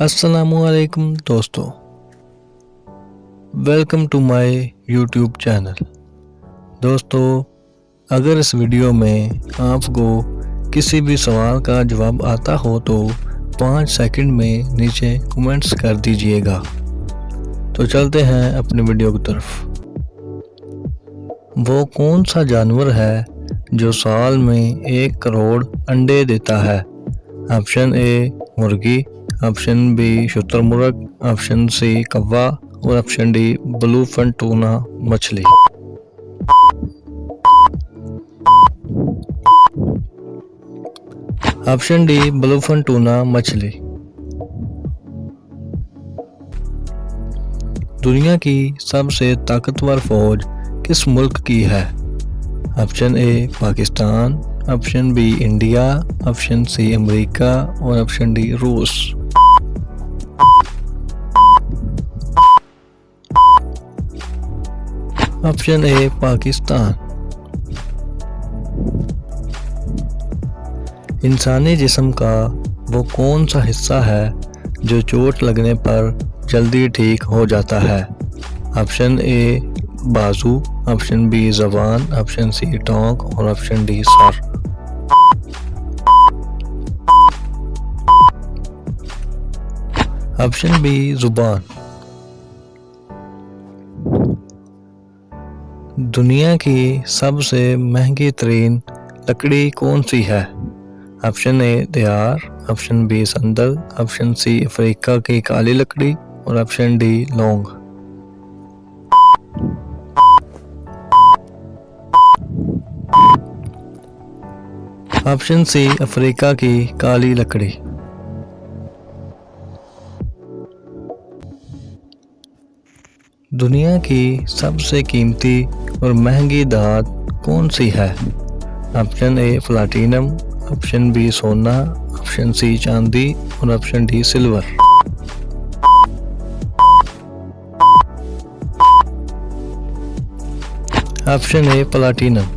अस्सलामुअलैकुम दोस्तों, welcome to my YouTube channel. दोस्तों, अगर इस वीडियो में आपको किसी भी सवाल का जवाब आता हो तो 5 सेकंड में नीचे कमेंट्स कर दीजिएगा। तो चलते हैं अपनी वीडियो की तरफ। वो कौन सा जानवर है जो साल में 1 करोड़ अंडे देता है? ऑप्शन ए मुर्गी, ऑप्शन बी शुतुरमुर्ग, ऑप्शन सी कौवा और ऑप्शन डी ब्लूफिन टूना मछली। ऑप्शन डी ब्लूफिन टूना मछली। दुनिया की सबसे ताकतवर फौज किस मुल्क की है? Option A Pakistan, option B India, option C America और ऑप्शन डी रूस। Option A Pakistan. इंसानी जिस्म का वो कौन सा हिस्सा है जो चोट लगने पर जल्दी ठीक हो जाता है? ऑप्शन ए बाजू, ऑप्शन बी ज़बान, ऑप्शन सी टोंक और ऑप्शन डी सर। ऑप्शन बी जुबान। दुनिया की सबसे महंगी तरीन लकड़ी कौन सी है? ऑप्शन ए देयार, ऑप्शन बी संदल, ऑप्शन सी अफ्रीका की काली लकड़ी और ऑप्शन डी लौंग। ऑप्शन सी अफ्रीका की काली लकड़ी। दुनिया की सबसे कीमती और महंगी धात कौन सी है? Option A platinum, option B सोना, ऑप्शन सी चांदी और option D silver. Option A platinum.